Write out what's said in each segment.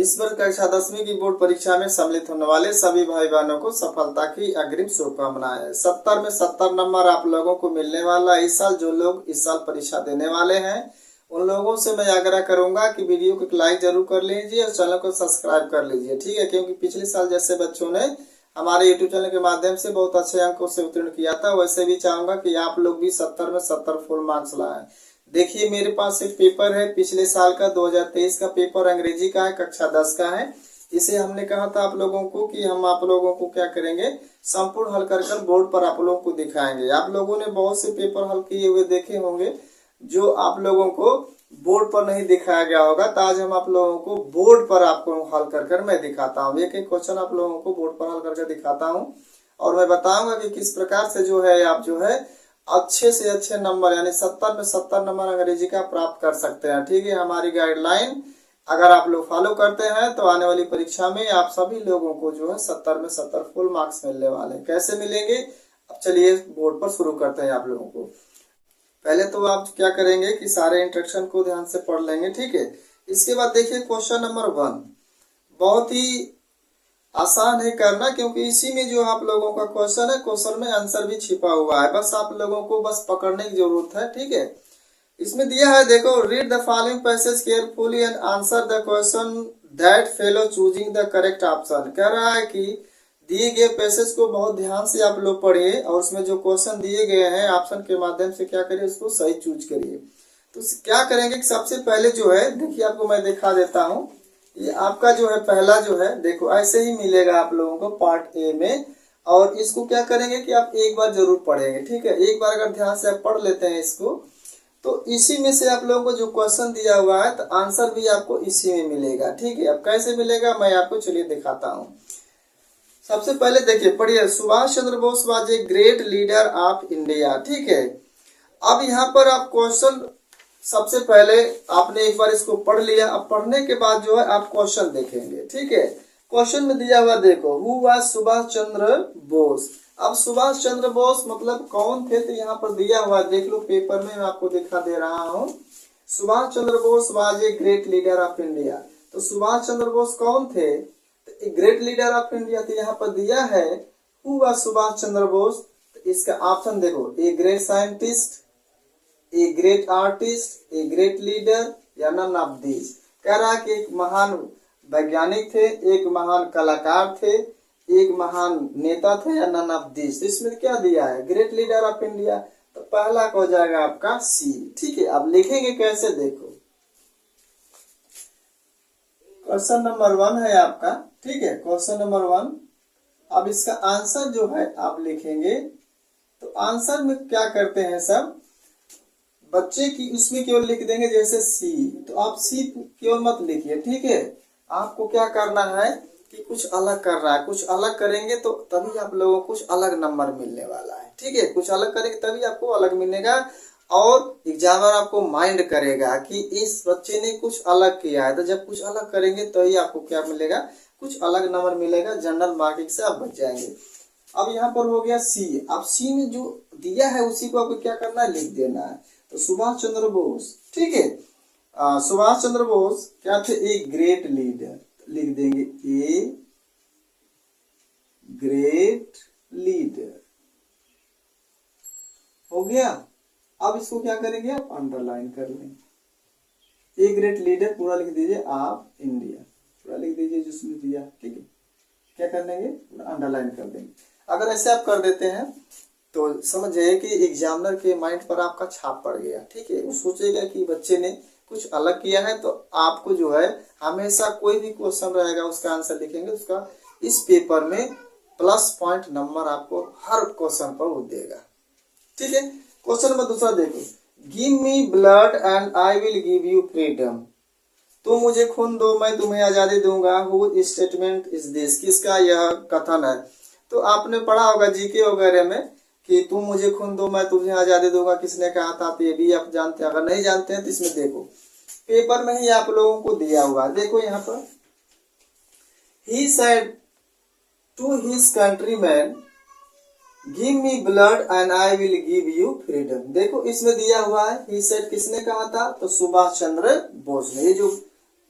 इस बार कक्षा 10वीं की बोर्ड परीक्षा में सम्मिलित होने वाले सभी भाई बहनों को सफलता की अग्रिम शुभकामनाएं। 70 में 70 नंबर आप लोगों को मिलने वाला है। इस साल जो लोग इस साल परीक्षा देने वाले हैं उन लोगों से मैं आग्रह करूंगा कि वीडियो को लाइक जरूर कर लीजिए और चैनल को सब्सक्राइब कर लीजिए, ठीक है। क्योंकि पिछले साल जैसे बच्चों ने हमारे यूट्यूब चैनल के माध्यम से बहुत अच्छे अंकों से उत्तीर्ण किया था, वैसे भी चाहूंगा कि आप लोग भी 70 में 70 फुल मार्क्स लाएं। देखिए मेरे पास एक पेपर है पिछले साल का 2023 का पेपर, अंग्रेजी का है, कक्षा 10 का है। इसे हमने कहा था आप लोगों को कि हम आप लोगों को क्या करेंगे, संपूर्ण हल कर बोर्ड पर आप लोगों को दिखाएंगे। आप लोगों ने बहुत से पेपर हल किए हुए देखे होंगे जो आप लोगों को बोर्ड पर नहीं दिखाया गया होगा, तो आज हम आप लोगों को बोर्ड पर आपको हल कर मैं दिखाता हूँ। एक एक क्वेश्चन आप लोगों को बोर्ड पर हल करके दिखाता हूँ और मैं बताऊंगा कि किस प्रकार से जो है आप जो है अच्छे से अच्छे नंबर यानी 70 में 70 नंबर अंग्रेजी का प्राप्त कर सकते हैं, ठीक है। हमारी गाइडलाइन अगर आप लोग फॉलो करते हैं तो आने वाली परीक्षा में आप सभी लोगों को जो है 70 में 70 फुल मार्क्स मिलने वाले हैं। कैसे मिलेंगे, अब चलिए बोर्ड पर शुरू करते हैं। आप लोगों को पहले तो आप क्या करेंगे कि सारे इंस्ट्रक्शन को ध्यान से पढ़ लेंगे, ठीक है। इसके बाद देखिए क्वेश्चन नंबर 1 बहुत ही आसान है करना, क्योंकि इसी में जो आप लोगों का क्वेश्चन है, क्वेश्चन में आंसर भी छिपा हुआ है, बस आप लोगों को बस पकड़ने की जरूरत है, ठीक है। इसमें दिया है, देखो, read the following passage carefully and answer the question that fellow choosing the correct option. कह रहा है कि दिए गए पैसेज को बहुत ध्यान से आप लोग पढ़िए और उसमें जो क्वेश्चन दिए गए हैं ऑप्शन के माध्यम से क्या करिए, उसको सही चूज करिए। तो क्या करेंगे कि सबसे पहले जो है, देखिए आपको मैं दिखा देता हूँ, ये आपका जो है पहला जो है, देखो ऐसे ही मिलेगा आप लोगों को पार्ट ए में, और इसको क्या करेंगे कि आप एक बार जरूर पढ़ेंगे, ठीक है। एक बार अगर ध्यान से आप पढ़ लेते हैं इसको, तो इसी में से आप लोगों को जो क्वेश्चन दिया हुआ है तो आंसर भी आपको इसी में मिलेगा, ठीक है। अब कैसे मिलेगा मैं आपको चलिए दिखाता हूँ। सबसे पहले देखिए, पढ़िए, Subhash Chandra Bose was a great leader of India, ठीक है। अब यहाँ पर आप क्वेश्चन सबसे पहले आपने एक बार इसको पढ़ लिया, अब पढ़ने के बाद जो है आप क्वेश्चन देखेंगे, ठीक है। क्वेश्चन में दिया हुआ देखो, हु वाज सुभाष चंद्र बोस। अब सुभाष चंद्र बोस मतलब कौन थे, तो यहाँ पर दिया हुआ देख लो, पेपर में मैं आपको दिखा दे रहा हूँ। Subhash Chandra Bose was a great leader of India. तो सुभाष चंद्र बोस कौन थे, तो ग्रेट लीडर ऑफ इंडिया, तो यहाँ पर दिया है हु वाज सुभाष चंद्र बोस। तो इसका ऑप्शन देखो, a great scientist, a great artist, A great leader या नन ऑफ दिस। कह रहा है कि एक महान वैज्ञानिक थे, एक महान कलाकार थे, एक महान नेता थे या नन ऑफ दिस। इसमें क्या दिया है, ग्रेट लीडर ऑफ इंडिया, तो पहला हो जाएगा आपका सी, ठीक है। अब लिखेंगे कैसे, देखो क्वेश्चन नंबर 1 है आपका, ठीक है, क्वेश्चन नंबर 1। अब इसका आंसर जो है आप लिखेंगे, तो आंसर में क्या करते हैं सब बच्चे की, उसमें केवल लिख देंगे जैसे सी, तो आप सी केवल मत लिखिए, ठीक है। आपको क्या करना है कि कुछ अलग कर रहा है, कुछ अलग करेंगे तो तभी आप लोगों को कुछ अलग नंबर मिलने वाला है, ठीक है। कुछ अलग करेंगे तभी आपको अलग मिलेगा और एग्जामिनर आपको माइंड करेगा कि इस बच्चे ने कुछ अलग किया है। तो जब कुछ अलग करेंगे तभी आपको क्या मिलेगा, कुछ अलग नंबर मिलेगा, जनरल मार्किंग से आप बच जाएंगे। अब यहाँ पर हो गया सी। अब सी में जो दिया है उसी को आपको क्या करना है, लिख देना है। तो सुभाष चंद्र बोस, ठीक है, सुभाष चंद्र बोस क्या थे, ए ग्रेट लीडर, लिख देंगे ए ग्रेट लीडर, हो गया। अब इसको क्या करेंगे, आप अंडरलाइन कर लेंगे। ए ग्रेट लीडर पूरा लिख दीजिए, आप इंडिया पूरा लिख दीजिए जिसमें दिया, ठीक है। क्या कर लेंगे, पूरा अंडरलाइन कर देंगे। अगर ऐसे आप कर देते हैं तो समझ जाइए कि एग्जामिनर के माइंड पर आपका छाप पड़ गया, ठीक है। वो सोचेगा कि बच्चे ने कुछ अलग किया है, तो आपको जो है हमेशा कोई भी क्वेश्चन रहेगा उसका आंसर लिखेंगे, उसका इस पेपर में प्लस पॉइंट नंबर आपको हर क्वेश्चन पर वो देगा, ठीक है। क्वेश्चन नंबर दूसरा देखो, give me blood and I will give you freedom. तुम मुझे खून दो मैं तुम्हें आजादी दूंगा। हु स्टेटमेंट इज दिस, किसका यह कथन है। तो आपने पढ़ा होगा जीके वगैरह में कि तुम मुझे खून दो मैं तुम्हें आजादी दूंगा, किसने कहा था, तो ये भी आप जानते हैं। अगर नहीं जानते हैं तो इसमें देखो पेपर में ही आप लोगों को दिया हुआ, देखो यहाँ पर, he said to his countryman give me blood and I will give you freedom. देखो इसमें दिया हुआ है ही सेड, किसने कहा था, तो सुभाष चंद्र बोस ने। ये जो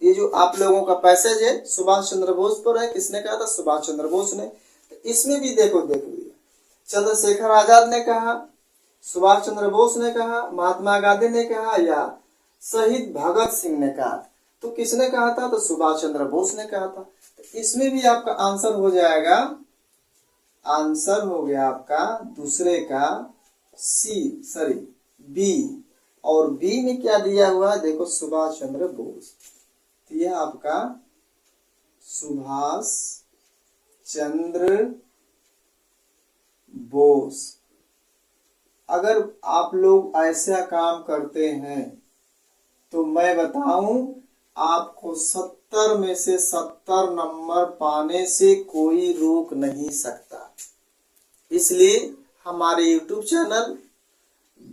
ये जो आप लोगों का पैसेज है सुभाष चंद्र बोस पर है, किसने कहा था? सुभाष चंद्र बोस ने। तो इसमें भी देखो चंद्रशेखर आजाद ने कहा, सुभाष चंद्र बोस ने कहा, महात्मा गांधी ने कहा या शहीद भगत सिंह ने कहा? तो किसने कहा था? तो सुभाष चंद्र बोस ने कहा था। तो इसमें भी आपका आंसर हो जाएगा, आंसर हो गया आपका दूसरे का बी। और बी में क्या दिया हुआ है देखो, सुभाष चंद्र बोस। तो यह आपका सुभाष चंद्र बोस। अगर आप लोग ऐसा काम करते हैं तो मैं बताऊं आपको 70 में से 70 नंबर पाने से कोई रोक नहीं सकता। इसलिए हमारे YouTube चैनल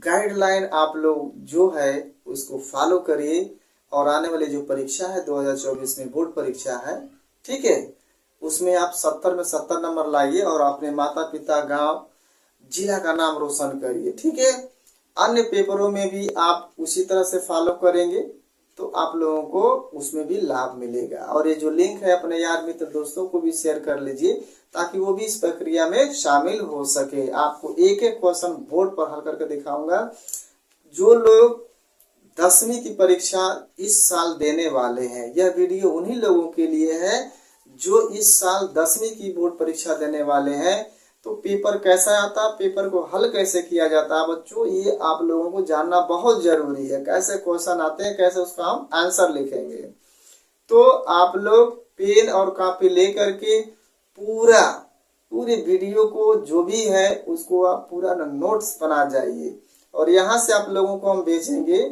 गाइडलाइन आप लोग जो है उसको फॉलो करिए और आने वाली जो परीक्षा है 2024 में बोर्ड परीक्षा है, ठीक है, उसमें आप 70 में 70 नंबर लाइए और अपने माता पिता, गांव, जिला का नाम रोशन करिए, ठीक है। अन्य पेपरों में भी आप उसी तरह से फॉलो करेंगे तो आप लोगों को उसमें भी लाभ मिलेगा। और ये जो लिंक है अपने यार मित्र दोस्तों को भी शेयर कर लीजिए ताकि वो भी इस प्रक्रिया में शामिल हो सके। आपको एक एक क्वेश्चन बोर्ड पर हल करके दिखाऊंगा। जो लोग 10वीं की परीक्षा इस साल देने वाले हैं, यह वीडियो उन्हीं लोगों के लिए है जो इस साल 10वीं की बोर्ड परीक्षा देने वाले हैं। तो पेपर कैसा आता है, पेपर को हल कैसे किया जाता है बच्चों, ये आप लोगों को जानना बहुत जरूरी है। कैसे क्वेश्चन आते हैं, कैसे उसका हम आंसर लिखेंगे। तो आप लोग पेन और कॉपी लेकर के पूरे वीडियो को जो भी है उसको आप पूरा नोट्स बना जाइए। और यहाँ से आप लोगों को हम भेजेंगे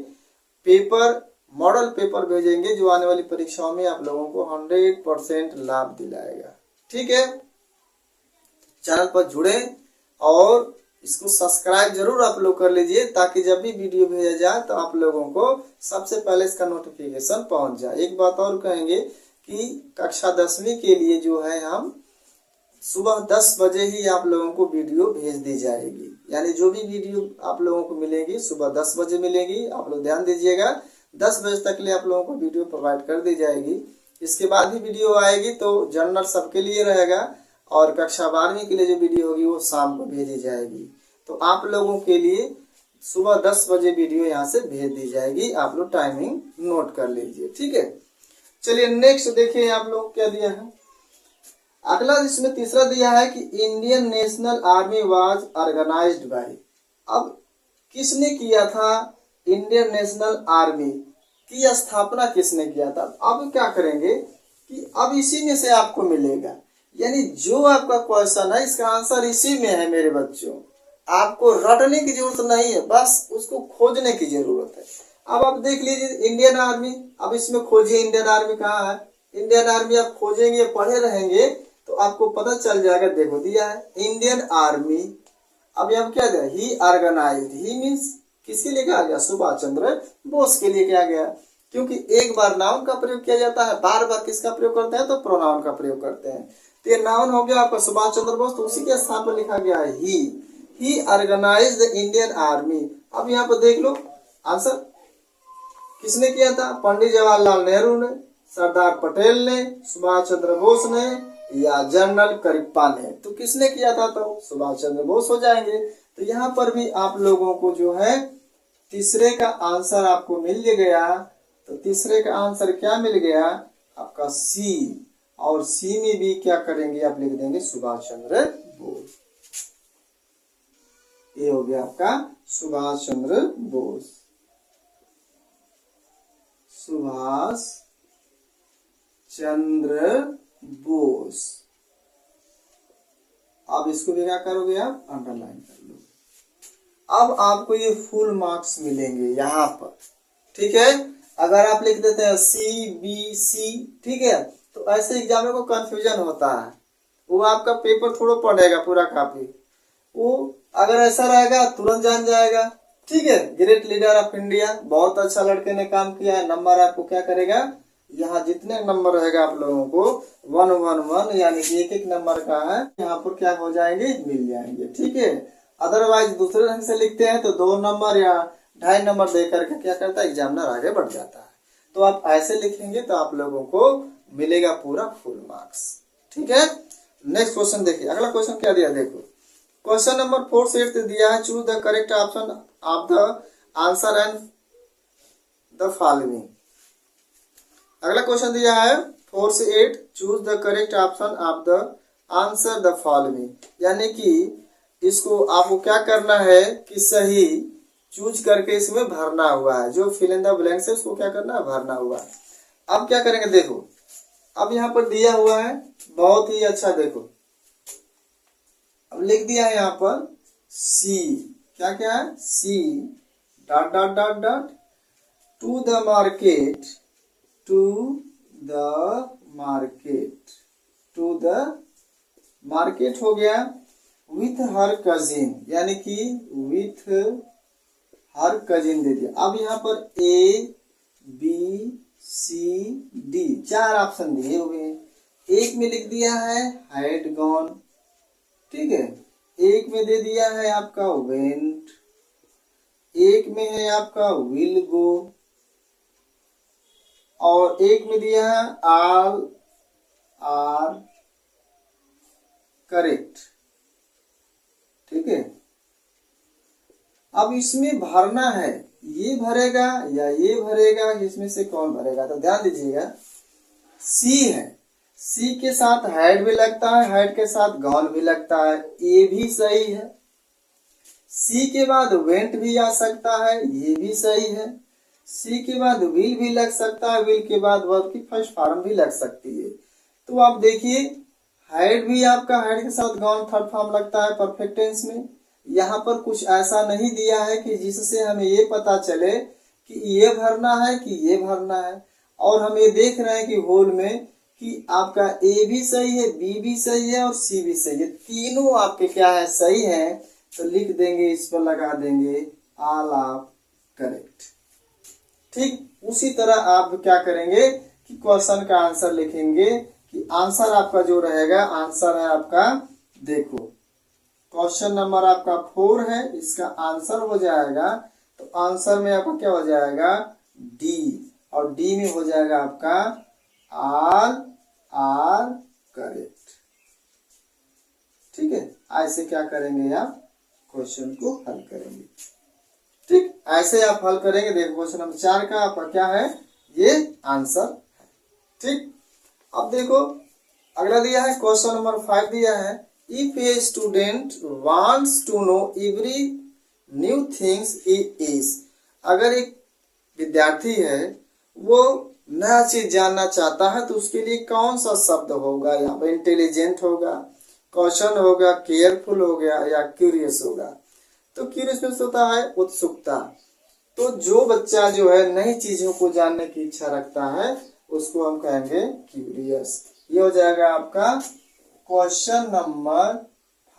पेपर, मॉडल पेपर भेजेंगे जो आने वाली परीक्षाओं में आप लोगों को 100% लाभ दिलाएगा, ठीक है। चैनल पर जुड़े और इसको सब्सक्राइब जरूर आप लोग कर लीजिए ताकि जब भी वीडियो भेजा जाए तो आप लोगों को सबसे पहले इसका नोटिफिकेशन पहुंच जाए। एक बात और कहेंगे कि कक्षा 10वीं के लिए जो है हम सुबह 10 बजे ही आप लोगों को वीडियो भेज दी जाएगी। यानी जो भी वीडियो आप लोगों को मिलेगी सुबह 10 बजे मिलेगी। आप लोग ध्यान दीजिएगा, 10 बजे तक लिए आप लोगों को वीडियो प्रोवाइड कर दी जाएगी। इसके बाद भी वीडियो आएगी तो जनरल सबके लिए रहेगा और कक्षा 12वीं के लिए जो वीडियो होगी वो शाम को भेजी जाएगी। तो आप लोगों के लिए सुबह 10 बजे वीडियो यहाँ से भेज दी जाएगी। आप लोग टाइमिंग नोट कर लीजिए, ठीक है। चलिए नेक्स्ट देखिए आप लोग क्या दिया है। अगला इसमें तीसरा दिया है कि Indian National Army was organised by. अब किसने किया था इंडियन नेशनल आर्मी की स्थापना, किसने किया था? अब क्या करेंगे कि अब इसी में से आपको मिलेगा, यानी जो आपका क्वेश्चन है इसका आंसर इसी में है मेरे बच्चों। आपको रटने की जरूरत नहीं है, बस उसको खोजने की जरूरत है। अब आप देख लीजिए इंडियन आर्मी, अब इसमें खोजिए इंडियन आर्मी कहाँ है। इंडियन आर्मी आप खोजेंगे, पढ़े रहेंगे तो आपको पता चल जाएगा। देखो दिया है इंडियन आर्मी। अब यहाँ क्या दिया, ही ऑर्गेनाइज्ड। ही मीन्स किसके लिए कहा गया? सुभाष चंद्र बोस के लिए किया गया, क्योंकि एक बार नाउन का प्रयोग किया जाता है, बार बार किसका प्रयोग करते हैं? तो प्रोनाउन का प्रयोग करते हैं। तो ये नाउन हो गया आपका सुभाष चंद्र बोस, तो उसी के स्थान पर लिखा गया है ही ऑर्गेनाइज्ड द इंडियन आर्मी। अब यहाँ पर देख लो आंसर किसने किया था? पंडित जवाहरलाल नेहरू ने, सरदार पटेल ने, सुभाष चंद्र बोस ने या जनरल करिप्पा ने। तो किसने किया था? तो सुभाष चंद्र बोस हो जाएंगे। तो यहाँ पर भी आप लोगों को जो है तीसरे का आंसर आपको मिल गया। तो तीसरे का आंसर क्या मिल गया? आपका सी। और सी में भी क्या करेंगे? आप लिख देंगे सुभाष चंद्र बोस। ये हो गया आपका सुभाष चंद्र बोस। सुभाष चंद्र बोस। अब इसको भी क्या करोगे? आप अंडरलाइन कर लो। अब आपको ये फुल मार्क्स मिलेंगे यहाँ पर, ठीक है। अगर आप लिख देते हैं सी बी सी, ठीक है, तो ऐसे एग्जाम को कंफ्यूजन होता है। वो आपका पेपर थोड़ा पढ़ेगा पूरा कॉपी, वो अगर ऐसा रहेगा तुरंत जान जाएगा, ठीक है। ग्रेट लीडर ऑफ इंडिया, बहुत अच्छा लड़के ने काम किया है। नंबर आपको क्या करेगा? यहाँ जितने नंबर रहेगा आप लोगों को 111 यानी कि एक एक नंबर का है, यहाँ पर क्या हो जाएंगे? मिल जाएंगे, ठीक है। अदरवाइज दूसरे ढंग से लिखते हैं तो 2 नंबर या 2.5 नंबर दे करके क्या करता है? एग्जामिनर आगे बढ़ जाता है। तो आप ऐसे लिखेंगे तो आप लोगों को मिलेगा पूरा फुल मार्क्स। ठीक है, नेक्स्ट क्वेश्चन देखिए। अगला क्वेश्चन क्या दिया देखो, क्वेश्चन नंबर 4 से 8 दिया है, choose the correct option of the answer and the following. अगला क्वेश्चन दिया है 4 से 8, choose the correct option of the answer the following, यानी कि इसको आपको क्या करना है कि सही चूज करके इसमें भरना हुआ है, जो फिल इन द ब्लैंक्स है उसको क्या करना है, भरना हुआ है। अब क्या करेंगे देखो, अब यहाँ पर दिया हुआ है बहुत ही अच्छा, देखो अब लिख दिया है यहाँ पर सी, क्या क्या है, C dot dot dot dot to the market, to the market, to the market हो गया, विथ हर कजिन, यानी कि विथ हर कजिन दे दिया। अब यहाँ पर A B C D 4 option दिए हुए हैं, एक में लिख दिया है हैड गॉन, ठीक है, एक में दे दिया है आपका वेंट, एक में है आपका विल गो, और एक में दिया है ऑल आर करेक्ट। ठीक है, अब इसमें भरना है, ये भरेगा या ये भरेगा, इसमें से कौन भरेगा, तो ध्यान दीजिएगा सी है, सी के साथ हैड भी लगता है, हैड के साथ गॉन भी लगता है, ये भी सही है। सी के बाद वेंट भी आ सकता है, ये भी सही है। सी के बाद विल भी लग सकता है, विल के बाद वर्ब की फर्स्ट फॉर्म भी लग सकती है। तो आप देखिए हैड भी आपका हैड के साथ गॉन थर्ड फॉर्म लगता है परफेक्ट टेंस में। यहाँ पर कुछ ऐसा नहीं दिया है कि जिससे हमें ये पता चले कि ये भरना है कि ये भरना है, और हम ये देख रहे हैं कि होल में कि आपका ए भी सही है, बी भी सही है और सी भी सही है, तीनों आपके क्या है, सही है। तो लिख देंगे, इस पर लगा देंगे ऑल ऑफ करेक्ट। ठीक उसी तरह आप क्या करेंगे कि क्वेश्चन का आंसर लिखेंगे कि आंसर आपका जो रहेगा, आंसर है आपका, देखो क्वेश्चन नंबर आपका 4 है, इसका आंसर हो जाएगा, तो आंसर में आपका क्या हो जाएगा, डी, और डी में हो जाएगा आपका ऑल आर करेक्ट। ठीक है, ऐसे क्या करेंगे आप क्वेश्चन को हल करेंगे। ठीक, ऐसे आप हल करेंगे। देखो क्वेश्चन नंबर 4 का आपका क्या है, ये आंसर है। ठीक, अब देखो अगला दिया है क्वेश्चन नंबर 5 दिया है, if a student wants to know every new things he is. अगर एक विद्यार्थी है वो नया चीज जानना चाहता है, तो उसके लिए कौन सा शब्द होगा, यहाँ पर इंटेलिजेंट होगा, कॉशन होगा, केयरफुल हो गया, या क्यूरियस होगा। तो क्यूरियस होता है उत्सुकता, तो जो बच्चा जो है नई चीजों को जानने की इच्छा रखता है उसको हम कहेंगे क्यूरियस। ये हो जाएगा आपका क्वेश्चन नंबर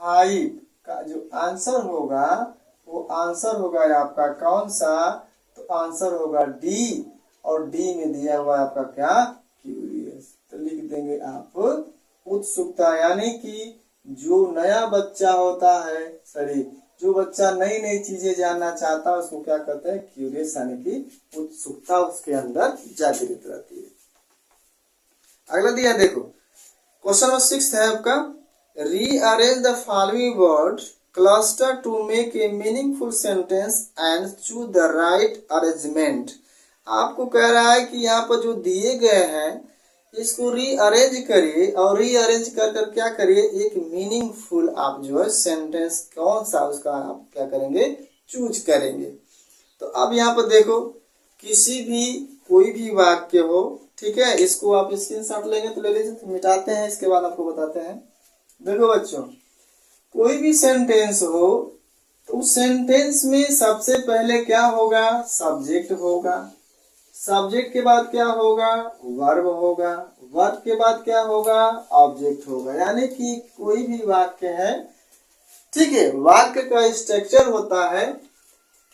5 का जो आंसर होगा, वो आंसर होगा आपका कौन सा, तो आंसर होगा डी, और डी में दिया हुआ आपका क्या, क्यूरियस। तो लिख देंगे आप उत्सुकता, यानी कि जो नया बच्चा होता है, सॉरी जो बच्चा नई नई चीजें जानना चाहता है उसको क्या कहते हैं, क्यूरियस, यानी कि उत्सुकता उसके अंदर जागृत रहती है। अगला दिया देखो क्वेश्चन नंबर 6 है आपका, rearrange the following word cluster to make a meaningful sentence and choose the right arrangement. आपको कह रहा है कि यहाँ पर जो दिए गए हैं इसको रीअरेंज करिए, और रीअरेंज कर कर क्या करिए, एक मीनिंगफुल आप जो है सेंटेंस कौन सा उसका आप क्या करेंगे, चूज करेंगे। तो अब यहाँ पर देखो किसी भी कोई भी वाक्य हो, ठीक है, इसको आप स्क्रीनशॉट लेंगे तो ले लीजिए, तो मिटाते हैं, इसके बाद आपको बताते हैं। देखो बच्चों, कोई भी सेंटेंस हो तो उस सेंटेंस में सबसे पहले क्या होगा, सब्जेक्ट होगा, सब्जेक्ट के बाद क्या होगा, वर्ब होगा, वर्ब के बाद क्या होगा, ऑब्जेक्ट होगा। यानी कि कोई भी वाक्य है, ठीक है, वाक्य का स्ट्रक्चर होता है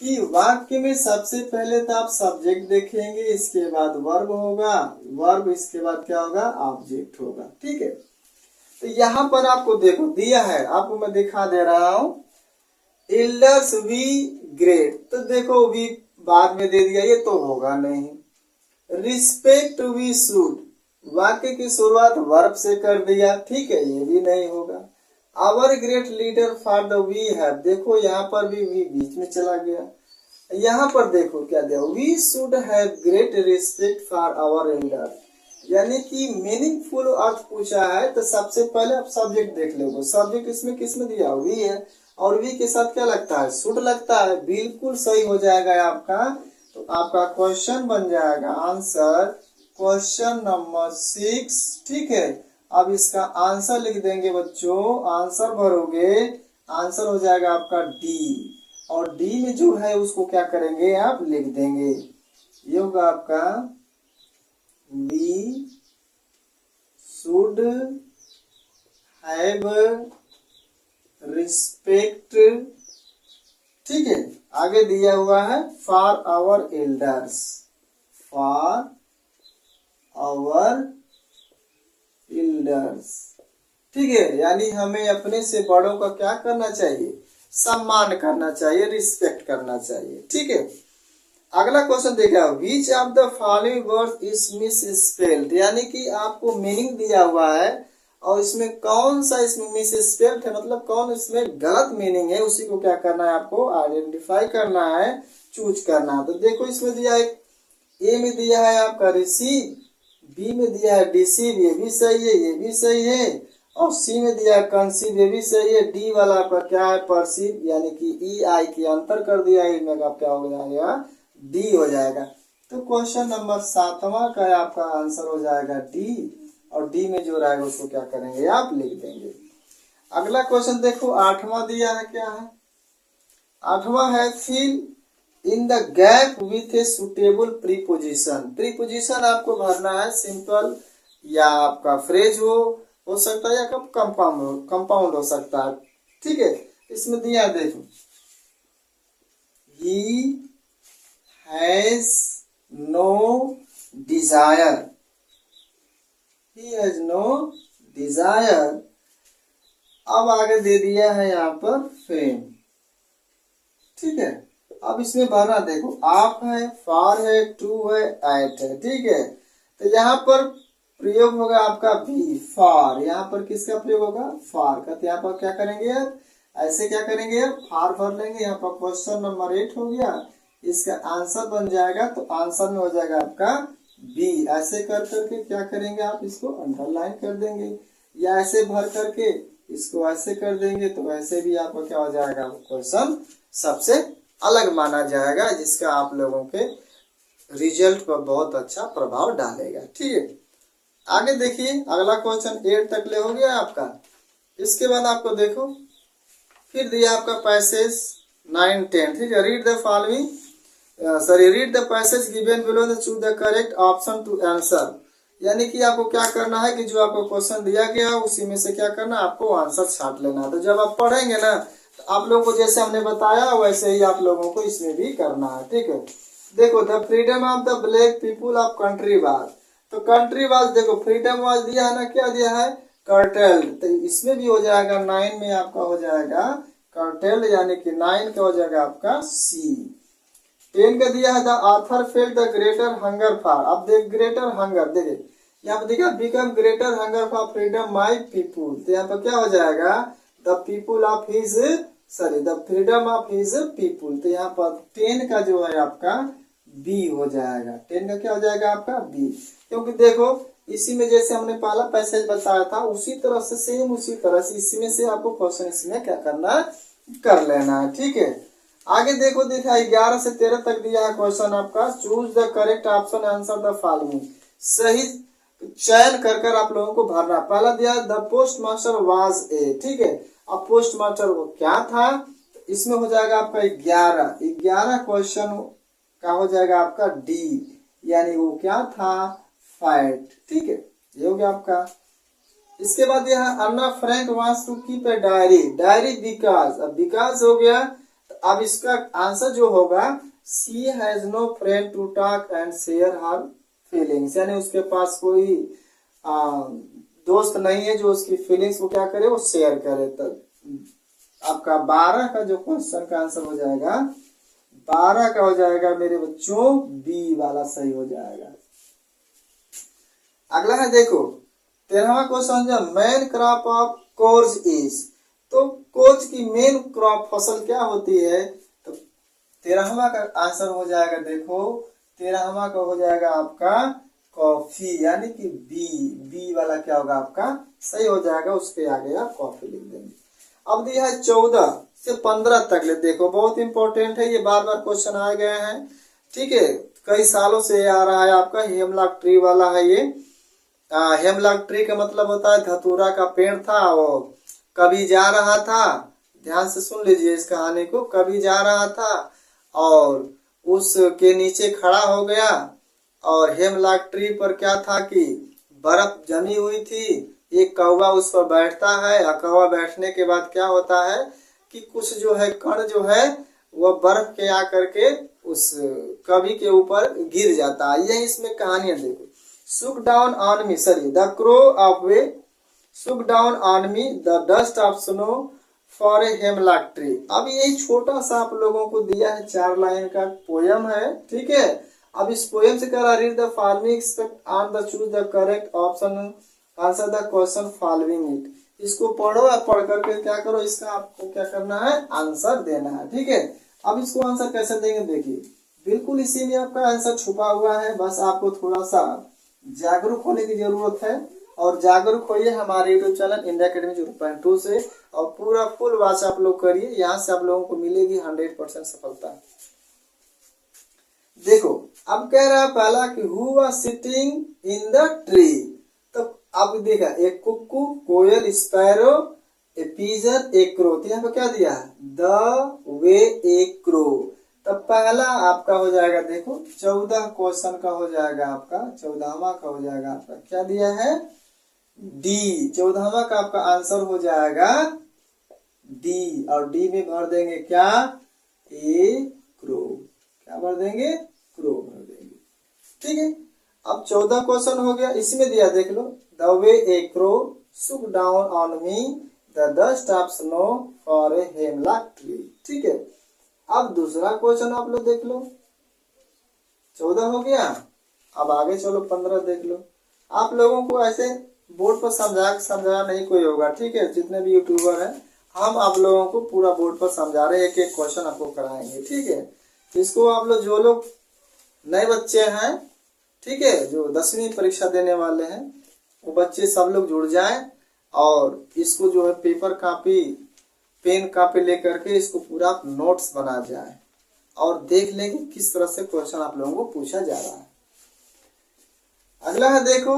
कि वाक्य में सबसे पहले तो आप सब्जेक्ट देखेंगे, इसके बाद वर्ब होगा, वर्ब इसके बाद क्या होगा, ऑब्जेक्ट होगा। ठीक है, तो यहाँ पर आपको देखो दिया है, आपको मैं दिखा दे रहा हूं, एल्डर्स वी ग्रेट, तो देखो वी बाद में दे दिया, ये तो होगा नहीं। रिस्पेक्ट वी शुड, वाक्य की शुरुआत वर्ब से कर दिया, ठीक है, ये भी नहीं होगा। Our great leader for the we have, देखो यहाँ पर भी वी बीच में चला गया। यहाँ पर देखो क्या दिया, we should have great respect for our elder, यानी कि मीनिंगफुल अर्थ पूछा है तो सबसे पहले आप सब्जेक्ट देख लो। सब्जेक्ट इसमें किसमें दिया, वी है, और वी के साथ क्या लगता है, शुड लगता है, बिल्कुल सही हो जाएगा आपका। तो आपका क्वेश्चन बन जाएगा आंसर क्वेश्चन नंबर 6, ठीक है। अब इसका आंसर लिख देंगे बच्चों, आंसर भरोगे, आंसर हो जाएगा आपका डी, और डी में जो है उसको क्या करेंगे, आप लिख देंगे। ये होगा आपका वी शुड हैव रिस्पेक्ट, ठीक है। आगे दिया हुआ है for our elders, for our elders, ठीक है, यानी हमें अपने से बड़ों का क्या करना चाहिए, सम्मान करना चाहिए, रिस्पेक्ट करना चाहिए, ठीक है। अगला क्वेश्चन देखिए, which of the following words is misspelled, यानी कि आपको मीनिंग दिया हुआ है और इसमें कौन सा इसमें मिसस्पेल्ड है, मतलब कौन इसमें गलत मीनिंग है, उसी को क्या करना है, आपको आइडेंटिफाई करना है, चूज करना है। तो देखो इसमें दिया है, ए में दिया है आपका रिसीव, बी में दिया है डिसीव, ये भी सही है, ये भी सही है, और सी में दिया है कंसीव, ये भी सही है। डी वाला आपका क्या है, परसीव, यानी कि ई आई की अंतर कर दिया है, इनमें आप क्या हो जाएगा, डी हो जाएगा। तो क्वेश्चन नंबर 7वां का आपका आंसर हो जाएगा डी, और डी में जो रहेगा उसको क्या करेंगे, आप लिख देंगे। अगला क्वेश्चन देखो 8वां दिया है, क्या है 8वां है, fill in the gap with a suitable preposition. Preposition आपको भरना है, सिंपल या आपका फ्रेज हो सकता है, या कब कंपाउंड हो सकता है, ठीक है। इसमें दिया देखो, he has no desire, he has no desire. अब आगे दे दिया है यहाँ पर फेम, ठीक है। अब इसमें भरना देखो, आप है, फार है, टू है, एट है, ठीक है। तो यहाँ पर प्रयोग होगा आपका बी, फार, यहाँ पर किसका प्रयोग होगा, फार का। तो यहाँ पर क्या करेंगे आप, ऐसे क्या करेंगे आप, फार भर लेंगे। यहाँ पर क्वेश्चन नंबर 8 हो गया, इसका आंसर बन जाएगा, तो आंसर में हो जाएगा आपका बी। ऐसे कर करके क्या करेंगे आप, इसको अंडरलाइन कर देंगे, या ऐसे भर करके इसको ऐसे कर देंगे, तो ऐसे भी आपका क्या हो जाएगा, क्वेश्चन सबसे अलग माना जाएगा, जिसका आप लोगों के रिजल्ट पर बहुत अच्छा प्रभाव डालेगा, ठीक है। आगे देखिए, अगला क्वेश्चन 8 तक ले हो गया आपका। इसके बाद आपको देखो, फिर दिया आपका पैसेज 9, 10, ठीक है। Read the following, read the passage given below the choose the correct option to answer, यानी कि आपको क्या करना है कि जो आपको क्वेश्चन दिया गया है उसी में से क्या करना है, आपको आंसर छांट लेना है। तो जब आप पढ़ेंगे ना, तो आप लोगों को जैसे हमने बताया वैसे ही आप लोगों को इसमें भी करना है, ठीक है। देखो, the freedom of the black people of country was, तो कंट्री वाज देखो, फ्रीडम वाज दिया है ना, क्या दिया है, कर्टेल्ड, तो इसमें भी हो जाएगा 9 में आपका हो जाएगा कर्टेल्ड, यानी कि 9 का हो जाएगा आपका सी। 10 का दिया है, the author felt the greater hunger for, अब देख ग्रेटर हंगर, देखिए यहाँ पर देखा, become greater hunger for freedom my people, तो यहाँ पर क्या हो जाएगा, the people of his, the freedom of his people. तो यहाँ पर 10 का जो है आपका बी हो जाएगा, 10 का क्या हो जाएगा आपका बी, क्योंकि देखो इसी में जैसे हमने पहला पैसेज बताया था उसी तरह से, सेम उसी तरह से इसमें से आपको क्वेश्चन इसमें क्या करना है, कर लेना है, ठीक है। आगे देखो, देखा 11 से 13 तक दिया है क्वेश्चन आपका, choose the correct option answer the following, सही चयन कर कर आप लोगों को भरना। पहला दिया the post master was a, ठीक है। अब पोस्ट मास्टर वो क्या था, इसमें हो जाएगा आपका 11 क्वेश्चन का हो जाएगा आपका डी, यानी वो क्या था, फैट, ठीक है, ये हो गया आपका। इसके बाद यह Anna Frank wants to keep a diary because, अब बिकॉज हो गया, तो अब इसका आंसर जो होगा, she has no friend to talk and share her feelings, यानी उसके पास कोई दोस्त नहीं है जो उसकी फीलिंग्स को क्या करे, वो शेयर करे। तो आपका 12 का जो क्वेश्चन का आंसर हो जाएगा, 12 का हो जाएगा मेरे बच्चों बी वाला सही हो जाएगा, अगला है देखो 13वां क्वेश्चन जो main crop of course is, तो कोर्स की मेन क्रॉप फसल क्या होती है? तो 13वां का आंसर हो जाएगा देखो 13वां का हो जाएगा आपका कॉफी, यानी कि बी वाला क्या होगा आपका सही हो जाएगा, उसके आगे आप कॉफी लिख देंगे। अब दिया है 14 से 15 तक ले, देखो बहुत इंपॉर्टेंट है, ये बार बार क्वेश्चन आ गए हैं, ठीक है, कई सालों से आ रहा है आपका हेमलॉक ट्री वाला है ये। हेमलॉक ट्री का मतलब होता है धतूरा का पेड़ था, वो कभी जा रहा था, ध्यान से सुन लीजिए इस कहानी को, कभी जा रहा था और उसके नीचे खड़ा हो गया, और हेमलॉक ट्री पर क्या था कि बर्फ जमी हुई थी, एक कौवा उस पर बैठता है, और कौवा बैठने के बाद क्या होता है कि कुछ जो है कण जो है वह बर्फ के आकर के उस कवि के ऊपर गिर जाता है। यही इसमें कहानियां देखो, shook down on me, sorry the crow of way shook down on me the dust of snow for a hemlock tree. अब यही छोटा सा आप लोगों को दिया है 4 लाइन का पोयम है, ठीक है। अब इस पोयम से कह रहा read the following expect on the choose the correct option answer the question following it. इसको पढ़ो और पढ़ करके क्या करो, इसका आपको क्या करना है आंसर देना है, ठीक है। अब इसको आंसर कैसे देंगे देखिए, बिल्कुल इसी में आपका आंसर छुपा हुआ है, बस आपको थोड़ा सा जागरूक होने की जरूरत है, और जागरूक होइए हमारे यूट्यूब चैनल इंडिया अकेडमी 0.2 से, और पूरा फुल वॉच आप लोग करिए, यहाँ से आप लोगों को मिलेगी 100% सफलता। देखो अब कह रहा है पहला कि who was sitting in the tree, तो अब देखा एक कुक्कू, कोयल, स्पैरो, ए पिजन, एक क्रो, तो यहाँ पे क्या दिया है द वे ए क्रो। तो पहला आपका हो जाएगा देखो 14 क्वेश्चन का हो जाएगा आपका 14वां का हो जाएगा आपका क्या दिया है डी, 14वां का आपका आंसर हो जाएगा डी, और डी में भर देंगे क्या ए क्रो, क्या भर देंगे क्रो भर देंगे, ठीक है। अब 14 क्वेश्चन हो गया, इसमें दिया देख लो द वे ए क्रो सुक down on me the dust of snow for a hemlock tree, ठीक है। अब दूसरा क्वेश्चन आप लोग देख लो, 14 हो गया, अब आगे चलो 15 देख लो। आप लोगों को ऐसे बोर्ड पर समझाया नहीं कोई होगा, ठीक है, जितने भी यूट्यूबर हैं हम आप लोगों को पूरा बोर्ड पर समझा रहे हैं, एक एक क्वेश्चन आपको कराएंगे, ठीक है। इसको आप लोग जो लोग नए बच्चे हैं, ठीक है, जो 10वीं परीक्षा देने वाले हैं वो बच्चे सब लोग जुड़ जाएं, और इसको जो है पेपर कापी पेन कापी लेकर के इसको पूरा नोट्स बना जाए, और देख लेंगे किस तरह से क्वेश्चन आप लोगों को पूछा जा रहा है। अगला है देखो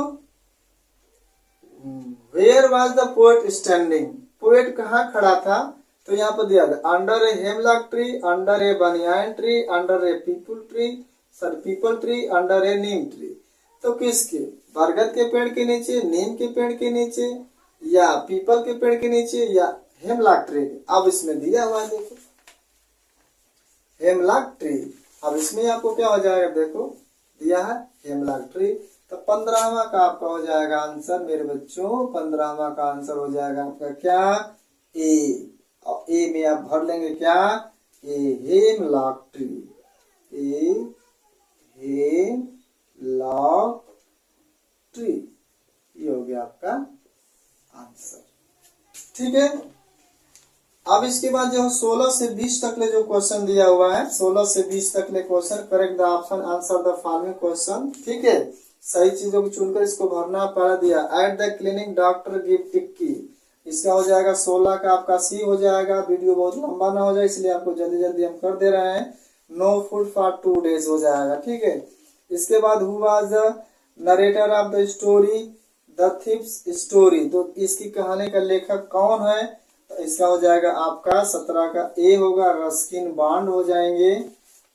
where was the poet standing, poet कहाँ खड़ा था, तो यहाँ पर दिया under a hemlock tree, under a banyan tree, under a peepal tree, under a neem tree. तो किसके, बरगद के पेड़ के नीचे, नीम के पेड़ के नीचे, या पीपल के पेड़ के नीचे, या हेमलॉक ट्री। अब इसमें दिया हुआ है देखो हेमलॉक ट्री, अब इसमें आपको क्या हो जाएगा देखो दिया है हेमलॉक ट्री। तो 15वां का आपका हो जाएगा आंसर मेरे बच्चों, 15वां का आंसर हो जाएगा आपका क्या ए, और ए में आप भर लेंगे क्या ए हेमलॉक ट्री, ए हेमलॉक ट्री, ये हो गया आपका आंसर, ठीक है। अब इसके बाद जो 16 से 20 तक ले जो क्वेश्चन दिया हुआ है, 16 से 20 तक ले question, correct the option answer the following question, ठीक है, सही चीजों को चुनकर इसको भरना। पहला दिया at the clinic doctor give टिक्की, इसका हो जाएगा 16 का आपका सी हो जाएगा, वीडियो बहुत लंबा ना हो जाए इसलिए आपको जल्दी जल्दी हम कर दे रहे हैं। नो फूड फॉर 2 days हो जाएगा, ठीक है। इसके बाद who was the narrator of the story the thieves story, तो इसकी कहानी का लेखक कौन है, तो इसका हो जाएगा आपका 17 का ए होगा रस्किन बॉन्ड हो जाएंगे।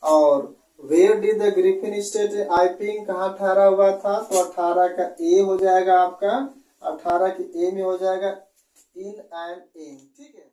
और where did the Griffin stay at Iping, कहाँ ठहरा हुआ था, तो 18 का ए हो जाएगा आपका, 18 के ए में हो जाएगा इन एंड इन, ठीक है।